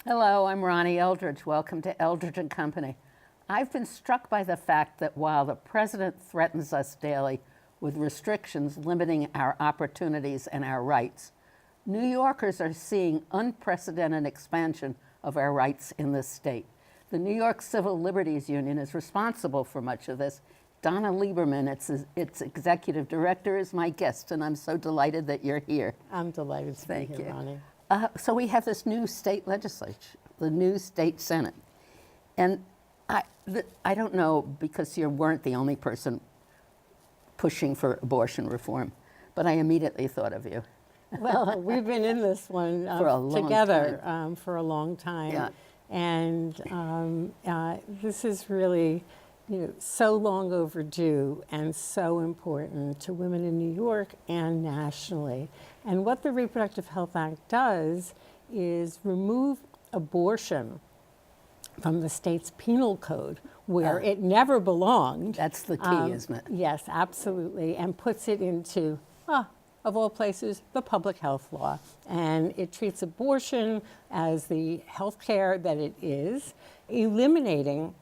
Hello, I'm Ronnie Eldridge. Welcome to Eldridge and Company. I've been struck by the fact that while the president threatens us daily with restrictions limiting our opportunities and our rights, New Yorkers are seeing unprecedented expansion of our rights in this state. The New York Civil Liberties Union is responsible for much of this. Donna Lieberman, its executive director, is my guest, and I'm so delighted that you're here. I'm delighted to be here, Ronnie. So we have this new state legislature, the new state Senate. And I don't know, because you weren't the only person pushing for abortion reform, but I immediately thought of you. Well, we've been in this one together for a long time. Yeah. And this is really, so long overdue and so important to women in New York and nationally. And what the Reproductive Health Act does is remove abortion from the state's penal code, where it never belonged. That's the key, isn't it? Yes, absolutely, and puts it into, of all places, the public health law. And it treats abortion as the health care that it is, eliminating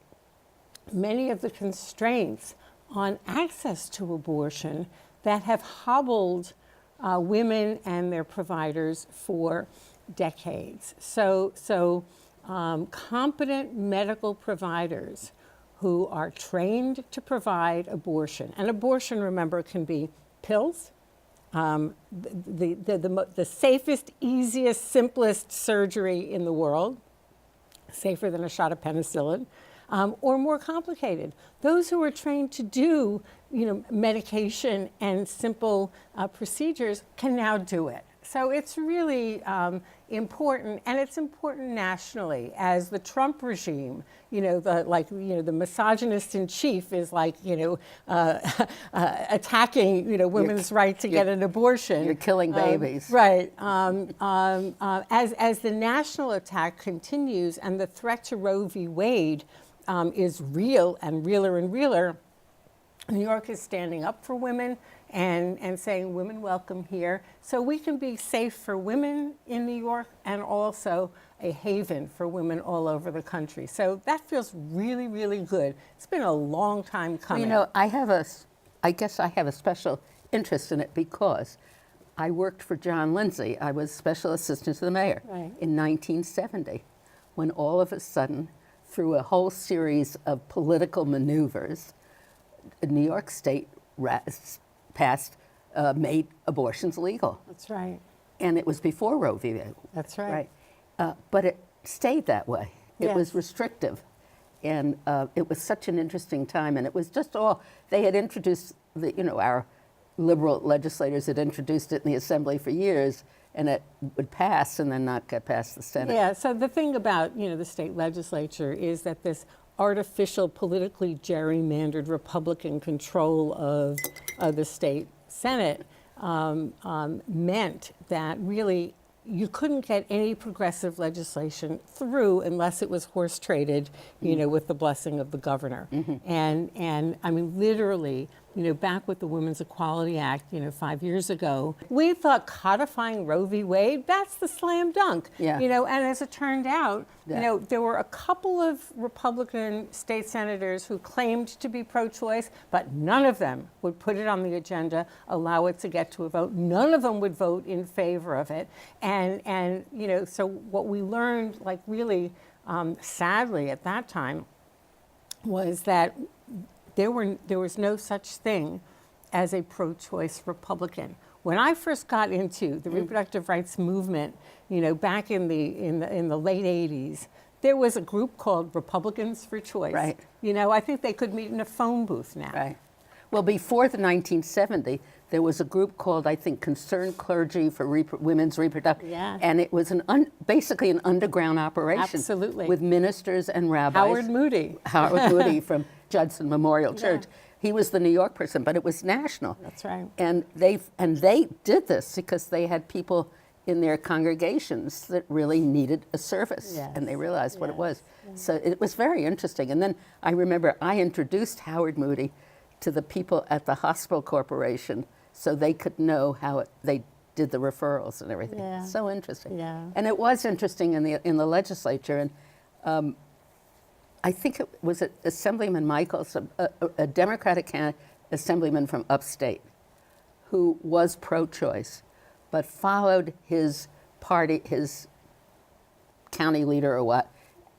many of the constraints on access to abortion that have hobbled women and their providers for decades. So competent medical providers who are trained to provide abortion, and abortion, remember, can be pills, the safest, easiest, simplest surgery in the world, safer than a shot of penicillin, or more complicated. Those who are trained to do, medication and simple procedures can now do it. So it's really important, and it's important nationally. As the Trump regime, the misogynist in chief is attacking, women's right to get an abortion. You're killing babies. Right. As the national attack continues and the threat to Roe v. Wade is real and realer, New York is standing up for women and saying, women welcome here. So we can be safe for women in New York and also a haven for women all over the country. So that feels really, really good. It's been a long time coming. I guess I have a special interest in it because I worked for John Lindsay. I was special assistant to the mayor in 1970, when all of a sudden, through a whole series of political maneuvers, New York State made abortions legal. That's right. And it was before Roe v. Wade. That's right. But it stayed that way. It Yes. was restrictive. And it was such an interesting time. And it was just they had introduced, our liberal legislators had introduced it in the Assembly for years, and it would pass and then not get past the Senate. Yeah, so the thing about, the state legislature is that this artificial, politically gerrymandered Republican control of the state Senate meant that really you couldn't get any progressive legislation through unless it was horse traded, with the blessing of the governor. And I mean, literally, back with the Women's Equality Act, 5 years ago, we thought codifying Roe v. Wade, that's the slam dunk. Yeah. And as it turned out, there were a couple of Republican state senators who claimed to be pro-choice, but none of them would put it on the agenda, allow it to get to a vote. None of them would vote in favor of it. And so what we learned, really sadly at that time, was that there was no such thing as a pro-choice Republican. When I first got into the reproductive rights movement, back in the late 80s, there was a group called Republicans for Choice. Right. I think they could meet in a phone booth now. Right. Well, before the 1970, there was a group called, I think, Concerned Clergy for Women's Reproductive. Yeah. And it was basically an underground operation. Absolutely. With ministers and rabbis. Howard Moody. Howard Moody from Judson Memorial Church. He was the New York person, but it was national. That's right. And they did this because they had people in their congregations that really needed a service. Yes. And they realized what it was. So it was very interesting. And then I remember I introduced Howard Moody to the people at the Hospital Corporation so they could know how they did the referrals and everything. Yeah. So interesting. Yeah. And it was interesting in the legislature, and I think it was Assemblyman Michaels, a Democratic assemblyman from upstate, who was pro-choice, but followed his party, his county leader or what,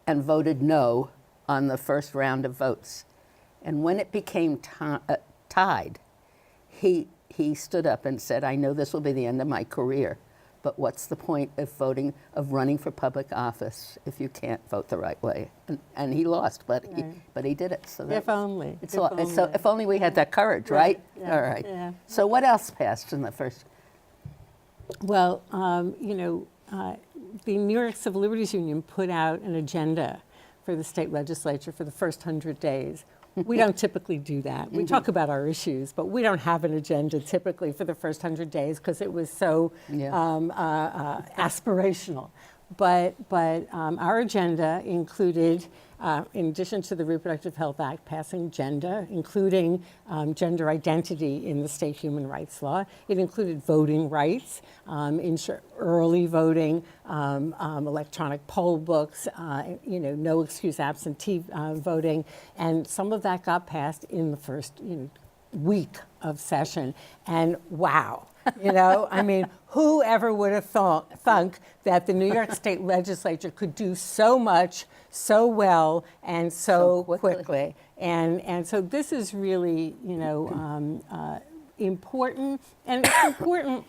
and voted no on the first round of votes. And when it became tied, he stood up and said, "I know this will be the end of my career, but what's the point of running for public office if you can't vote the right way?" And he lost, but he did it. So If only. if only we had that courage, right? Yeah. All right. Yeah. So what else passed in the first? Well, the New York Civil Liberties Union put out an agenda for the state legislature for the first 100 days. We don't typically do that. We talk about our issues, but we don't have an agenda typically for the first 100 days because it was so aspirational. But our agenda included, in addition to the Reproductive Health Act, passing gender, including gender identity in the state human rights law. It included voting rights, early voting, electronic poll books, no excuse absentee voting, and some of that got passed in the first week of session. And wow. I mean, whoever would have thunk that the New York State Legislature could do so much, so well, and so quickly. And so this is really, important. And it's important,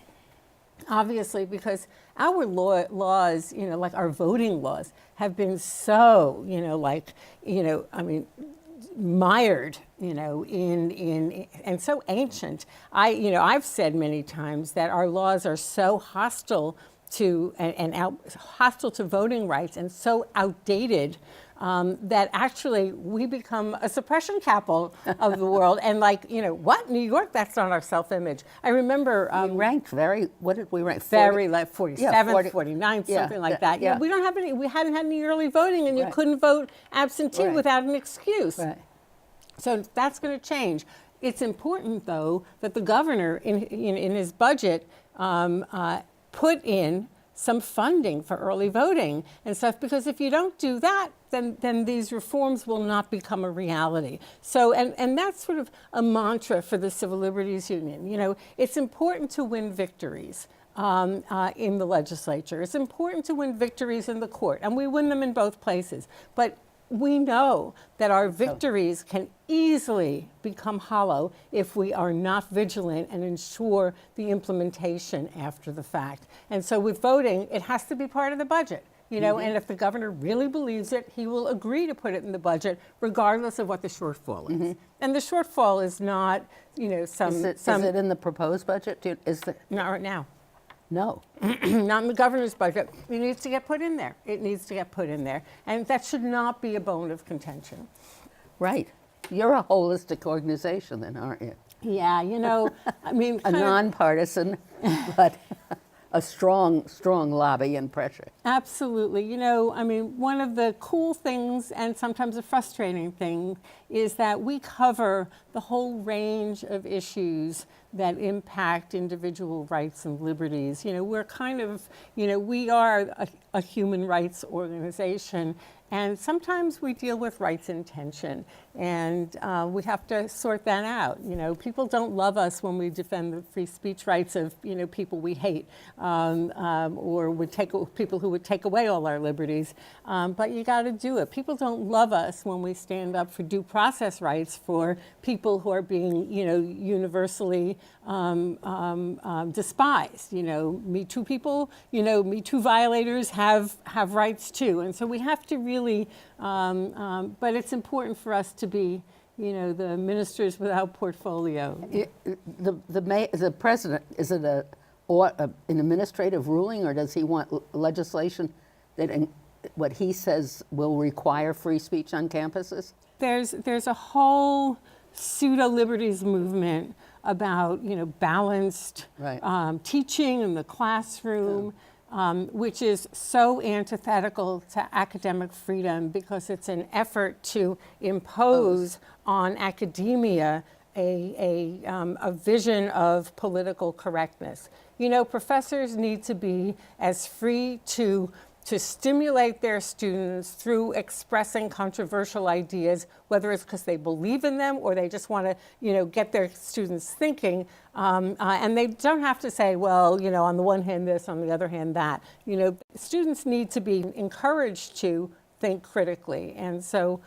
obviously, because our laws, like our voting laws, have been so, mired, in and so ancient. I've said many times that our laws are so hostile to hostile to voting rights and so outdated that actually we become a suppression capital of the world. And what? New York? That's not our self-image. I remember we ranked what did we rank? 47th, 49th, something like that. Yeah. We hadn't had any early voting, and you couldn't vote absentee without an excuse. Right. So that's going to change. It's important, though, that the governor, in his budget, put in some funding for early voting and stuff, because if you don't do that, then these reforms will not become a reality. So, and that's sort of a mantra for the Civil Liberties Union. It's important to win victories in the legislature. It's important to win victories in the court, and we win them in both places. But we know that our victories can easily become hollow if we are not vigilant and ensure the implementation after the fact. And so with voting, it has to be part of the budget, and if the governor really believes it, he will agree to put it in the budget regardless of what the shortfall is. And the shortfall is not, Is it in the proposed budget? Not right now. No. Not in the governor's budget. It needs to get put in there. It needs to get put in there. And that should not be a bone of contention. Right. You're a holistic organization then, aren't you? Yeah, I mean... a nonpartisan, but a strong lobby and pressure. Absolutely. One of the cool things and sometimes a frustrating thing is that we cover the whole range of issues that impact individual rights and liberties. We're kind of, we are a human rights organization, and sometimes we deal with rights in tension, and we have to sort that out. People don't love us when we defend the free speech rights of, people we hate, or people who would take away all our liberties, but you got to do it. People don't love us when we stand up for due process rights for people who are being, universally despised. Me Too people, Me Too violators have rights too, and so we have to really, but it's important for us to be, the ministers without portfolio. The president, is it an administrative ruling, or does he want legislation that what he says will require free speech on campuses? There's a whole pseudo-liberties movement about, balanced teaching in the classroom, which is so antithetical to academic freedom because it's an effort to impose on academia a vision of political correctness. You know, professors need to be as free to stimulate their students through expressing controversial ideas, whether it's because they believe in them or they just want to, you know, get their students thinking. And they don't have to say, well, you know, on the one hand this, on the other hand that. You know, students need to be encouraged to think critically. And so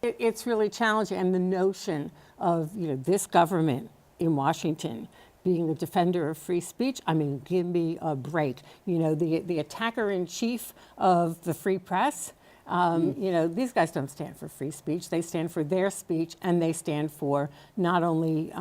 it's really challenging. And the notion of, you know, this government in Washington being a defender of free speech, I mean, give me a break. You know, the attacker-in-chief of the free press, you know, these guys don't stand for free speech. They stand for their speech, and they stand for not only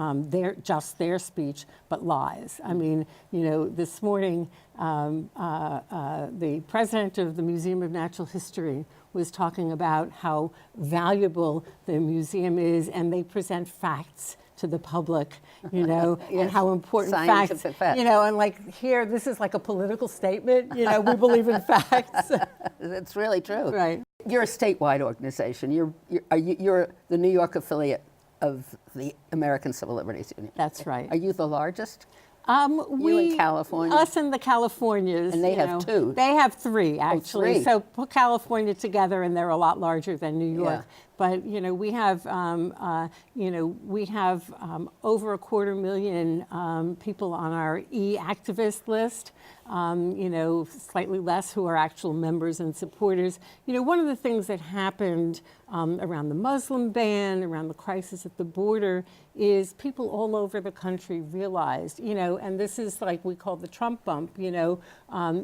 just their speech, but lies. I mean, you know, this morning, the president of the Museum of Natural History was talking about how valuable the museum is, and they present facts to the public, you know, Yes. and how important Scientific facts. you know, and like here, this is like a political statement, you know, we believe in facts. That's really true. Right. You're a statewide organization. You're the New York affiliate of the American Civil Liberties Union. That's right. Are you the largest? We, in California? Us and the Californias. And they you have know, two. They have three, actually. three. So put California together, and they're a lot larger than New York. Yeah. But you know, we have over 250,000 people on our e-activist list. You know, slightly less who are actual members and supporters. You know, one of the things that happened around the Muslim ban, around the crisis at the border, is people all over the country realized, you know, and this is like we call the Trump bump, you know,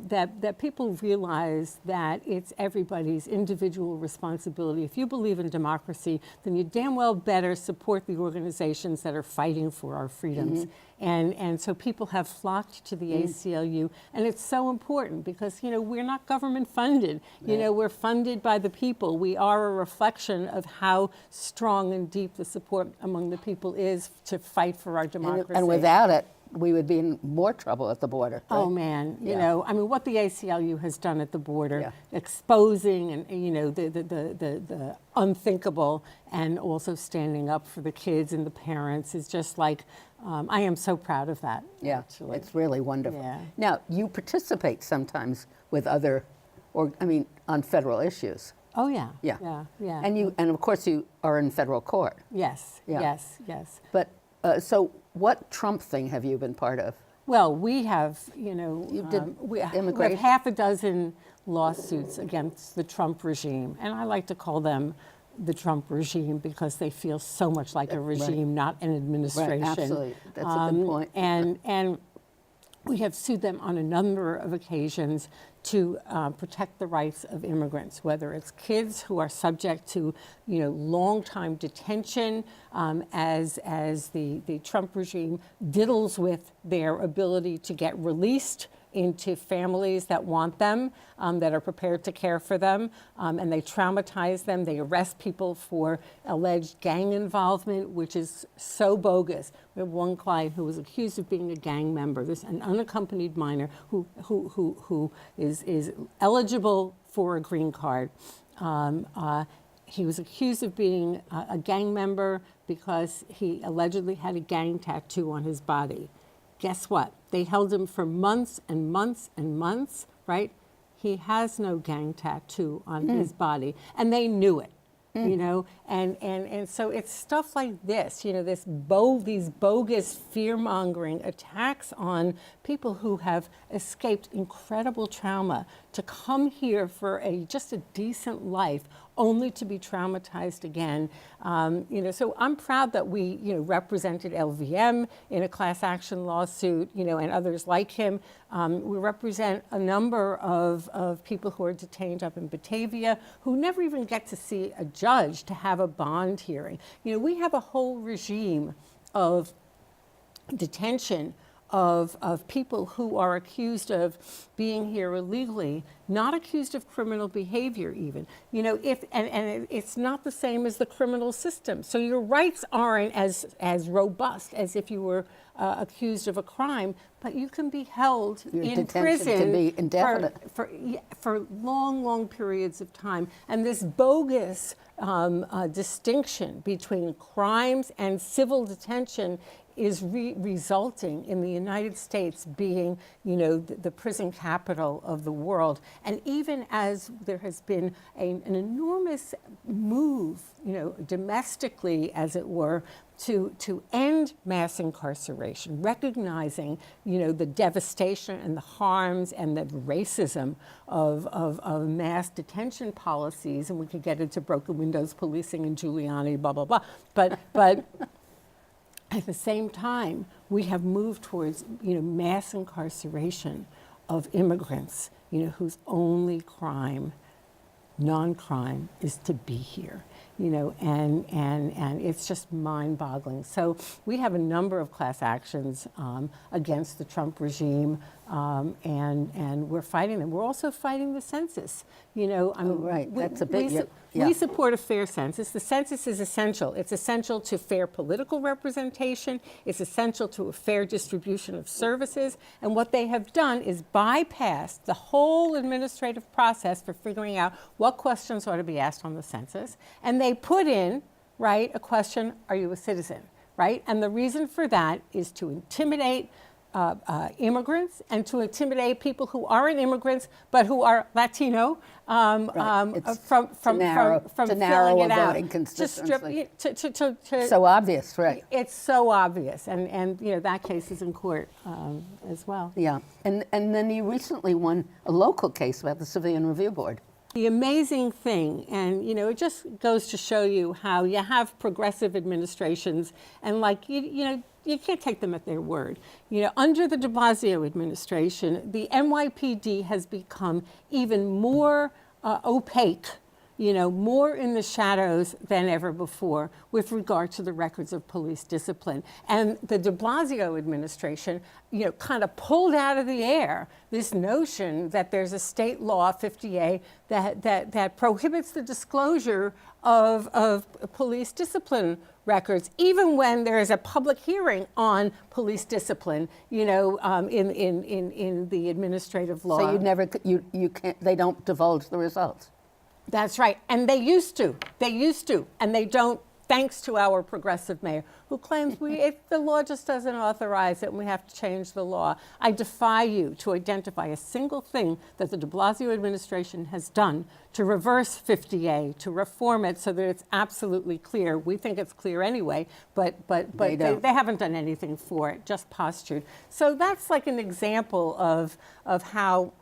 that people realize that it's everybody's individual responsibility. If you believe in democracy, then you damn well better support the organizations that are fighting for our freedoms. And so people have flocked to the ACLU, and it's so important because, you know, we're not government funded. You know, we're funded by the people. We are a reflection of how strong and deep the support among the people is to fight for our democracy. And without it, we would be in more trouble at the border. Right? Oh man, you know, I mean, what the ACLU has done at the border, Yeah. exposing and, you know, the unthinkable, and also standing up for the kids and the parents is just like, I am so proud of that. Yeah, actually. it's really wonderful. Yeah. Now, you participate sometimes with other, on federal issues. Oh yeah, Yeah. yeah. And of course you are in federal court. Yes, Yeah. yes. But so what Trump thing have you been part of? Well, we have, you know, You did we have immigration? half a dozen lawsuits against the Trump regime, and I like to call them the Trump regime because they feel so much like a regime, not an administration. Right, absolutely. That's a good point. And we have sued them on a number of occasions to protect the rights of immigrants, whether it's kids who are subject to, you know, long-time detention as the Trump regime diddles with their ability to get released into families that want them, that are prepared to care for them, and they traumatize them. They arrest people for alleged gang involvement, which is so bogus. We have one client who was accused of being a gang member. This an unaccompanied minor who is eligible for a green card. He was accused of being a gang member because he allegedly had a gang tattoo on his body. Guess what? They held him for months and months and months, right? He has no gang tattoo on his body, and they knew it, you know? And so it's stuff like this, you know, these bogus fear-mongering attacks on people who have escaped incredible trauma to come here for just a decent life, only to be traumatized again. You know, so I'm proud that we, you know, represented LVM in a class action lawsuit, you know, and others like him. We represent a number of people who are detained up in Batavia who never even get to see a judge to have a bond hearing. You know, we have a whole regime of detention of people who are accused of being here illegally not accused of criminal behavior even. You know, and it's not the same as the criminal system. So your rights aren't as robust as if you were accused of a crime, but you can be held in prison can be indefinite. for long, long periods of time. And this bogus distinction between crimes and civil detention is resulting in the United States being, you know, the prison capital of the world. And even as there has been an enormous move, you know, domestically, as it were, to end mass incarceration, recognizing, you know, the devastation and the harms and the racism of mass detention policies, and we could get into broken windows policing and Giuliani, blah, blah, blah. But at the same time, we have moved towards, you know, mass incarceration of immigrants, you know, whose only crime, non-crime, is to be here. You know, and it's just mind-boggling. So we have a number of class actions against the Trump regime, and we're fighting them. We're also fighting the census. You know, I mean, right, that's a big. Yeah. We support a fair census. The census is essential. It's essential to fair political representation. It's essential to a fair distribution of services. And what they have done is bypass the whole administrative process for figuring out what questions ought to be asked on the census. And they put in, right, a question, are you a citizen, right? And the reason for that is to intimidate immigrants and to intimidate people who aren't immigrants but who are Latino from narrow filling it a out. voting constituency. To so obvious, right? It's so obvious, and you know that case is in court as well. Yeah, and then you recently won a local case about the Civilian Review Board. The amazing thing, and you know, it just goes to show you how you have progressive administrations, and like you know. You can't take them at their word. You know, under the de Blasio administration, the NYPD has become even more opaque, you know, more in the shadows than ever before with regard to the records of police discipline. And the de Blasio administration, you know, kind of pulled out of the air this notion that there's a state law, 50A, that prohibits the disclosure of police discipline records, even when there is a public hearing on police discipline, you know, in the administrative law. So you can't, they don't divulge the results. That's right, and they used to, and they don't, thanks to our progressive mayor, who claims the law just doesn't authorize it and we have to change the law. I defy you to identify a single thing that the de Blasio administration has done to reverse 50A, to reform it so that it's absolutely clear. We think it's clear anyway, but they haven't done anything for it, just postured. So that's like an example of how,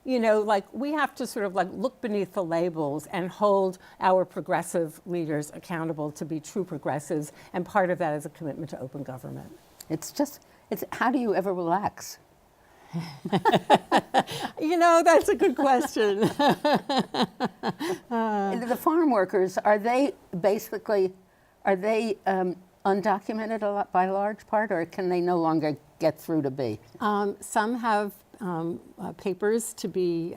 you know, like we have to sort of like look beneath the labels and hold our progressive leaders accountable to be true progressives, and part of that is a commitment to open government. It's how do you ever relax? You know, that's a good question. The farm workers, are they undocumented by large part, or can they no longer get through to be? Some have papers to be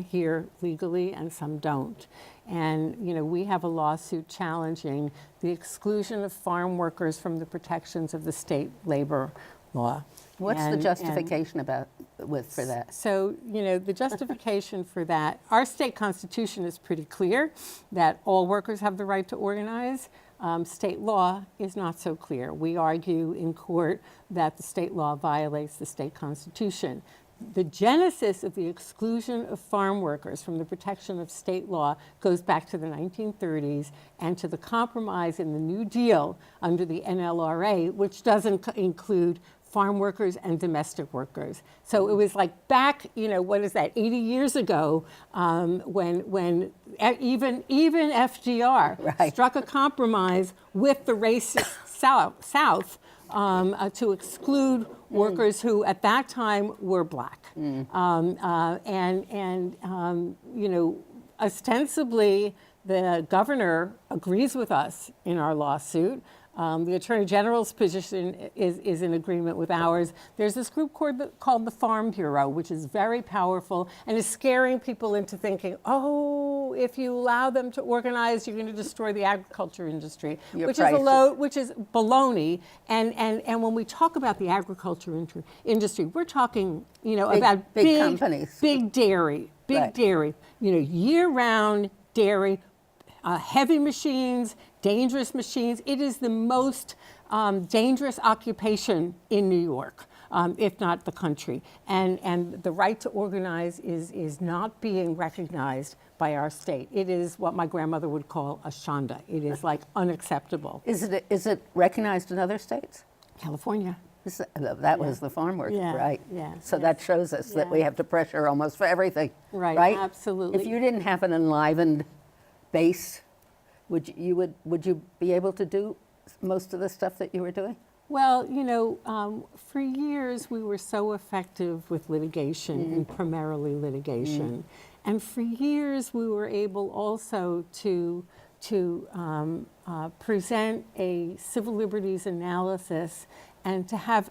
here legally, and some don't. And you know, we have a lawsuit challenging the exclusion of farm workers from the protections of the state labor law. What's the justification for that? So, you know, the justification for that, our state constitution is pretty clear that all workers have the right to organize. State law is not so clear. We argue in court that the state law violates the state constitution. The genesis of the exclusion of farm workers from the protection of state law goes back to the 1930s and to the compromise in the New Deal under the NLRA, which doesn't include farm workers and domestic workers. So it was like back, you know, what is that, 80 years ago, when even FDR struck a compromise with the racist South to exclude workers who at that time were black. You know, ostensibly the governor agrees with us in our lawsuit. The Attorney General's position is in agreement with ours. There's this group called the Farm Bureau, which is very powerful and is scaring people into thinking, oh, if you allow them to organize, you're going to destroy the agriculture industry, which is baloney. And when we talk about the agriculture industry, we're talking, about big companies, big dairy, dairy, year-round dairy, heavy machines, dangerous machines. It is the most dangerous occupation in New York, if not the country. And the right to organize is not being recognized by our state. It is what my grandmother would call a shanda. It is like unacceptable. Is it recognized in other states? California. That was the farm worker, right? Yeah. So that shows us that we have to pressure almost for everything, right? Absolutely. If you didn't have an enlivened base, would you be able to do most of the stuff that you were doing? Well, for years we were so effective with litigation and primarily litigation. And for years we were able also to present a civil liberties analysis and to have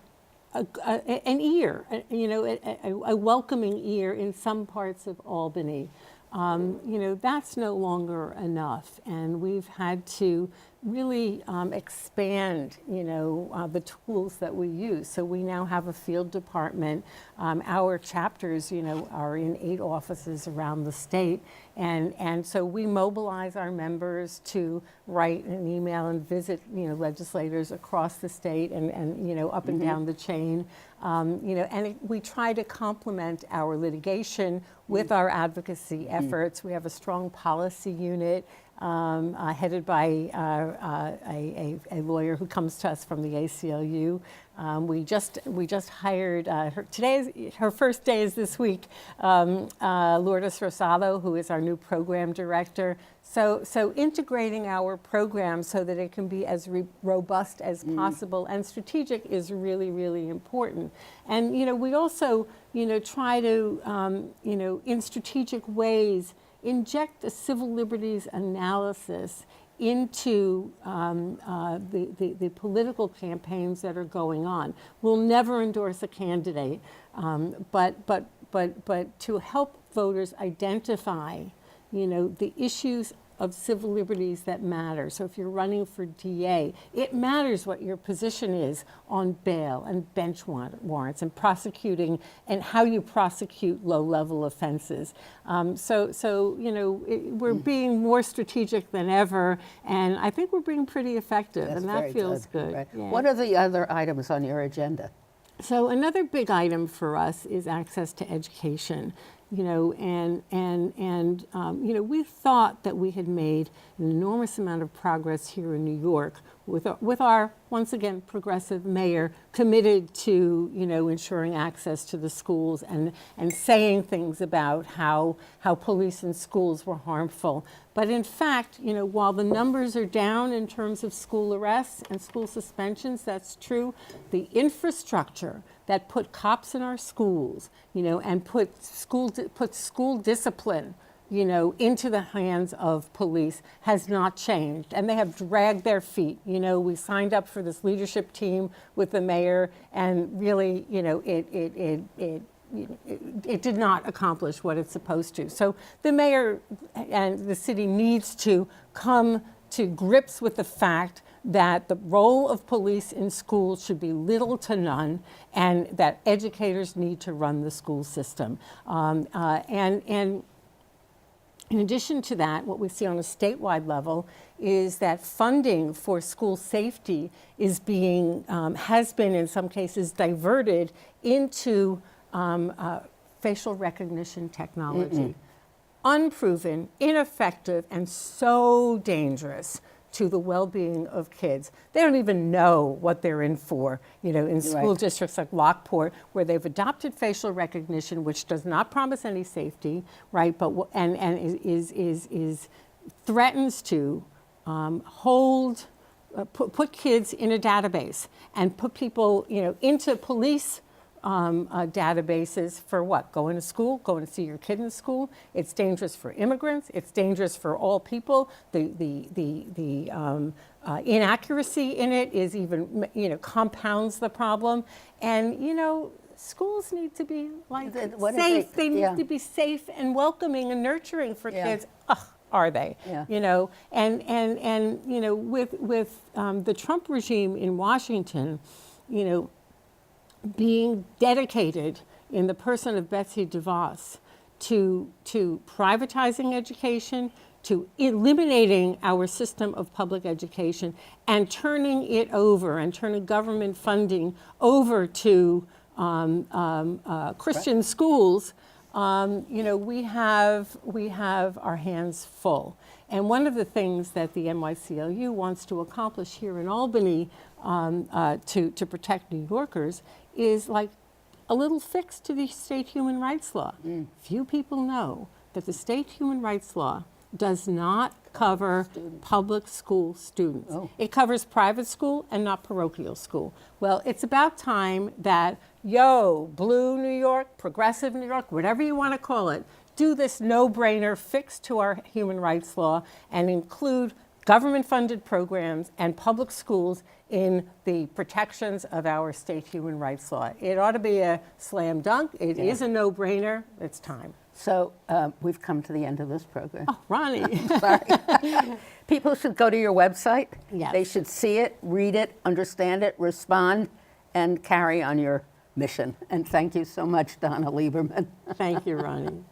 an ear, a welcoming ear in some parts of Albany. That's no longer enough, and we've had to really expand, the tools that we use. So we now have a field department. Our chapters, are in 8 offices around the state, and so we mobilize our members to write an email and visit, legislators across the state and up and down the chain. We try to complement our litigation with our advocacy efforts. We have a strong policy unit headed by a lawyer who comes to us from the ACLU. We just hired her first day is this week. Lourdes Rosado, who is our new program director. So integrating our program so that it can be as robust as possible and strategic is really, really important. And we also try to in strategic ways inject a civil liberties analysis into the political campaigns that are going on. We'll never endorse a candidate, but to help voters identify, the issues of civil liberties that matter. So if you're running for DA, it matters what your position is on bail and bench warrants and prosecuting and how you prosecute low-level offenses. We're being more strategic than ever, and I think we're being pretty effective, and that feels good. Right. Yeah. What are the other items on your agenda? So another big item for us is access to education. We thought that we had made an enormous amount of progress here in New York with our, once again, progressive mayor committed to, ensuring access to the schools and saying things about how police in schools were harmful. But in fact, while the numbers are down in terms of school arrests and school suspensions, that's true, the infrastructure that put cops in our schools, and put school discipline, into the hands of police has not changed, and they have dragged their feet. We signed up for this leadership team with the mayor, and really, it did not accomplish what it's supposed to. So the mayor and the city needs to come to grips with the fact that the role of police in schools should be little to none, and that educators need to run the school system. And in addition to that, what we see on a statewide level is that funding for school safety is has been in some cases diverted into facial recognition technology. Unproven, ineffective, and so dangerous to the well-being of kids. They don't even know what they're in for, in school districts like Lockport, where they've adopted facial recognition, which does not promise any safety, right? But threatens to put kids in a database and put people, into police databases for what? Going to school, going to see your kid in school. It's dangerous for immigrants. It's dangerous for all people. The inaccuracy in it is even, compounds the problem. And, schools need to be safe. They need to be safe and welcoming and nurturing for kids. Ugh, are they? Yeah. And with the Trump regime in Washington, being dedicated in the person of Betsy DeVos to privatizing education, to eliminating our system of public education, and turning it over, and turning government funding over to Christian schools, we have our hands full. And one of the things that the NYCLU wants to accomplish here in Albany to protect New Yorkers is like a little fix to the state human rights law. Few people know that the state human rights law does not cover public school students. It covers private school and not parochial school. Well, it's about time that, blue New York, progressive New York, whatever you want to call it, do this no-brainer fix to our human rights law and include government-funded programs and public schools in the protections of our state human rights law. It ought to be a slam dunk. It is a no-brainer. It's time. So we've come to the end of this program. Oh, Ronnie. Sorry. People should go to your website. Yes. They should see it, read it, understand it, respond, and carry on your mission. And thank you so much, Donna Lieberman. Thank you, Ronnie.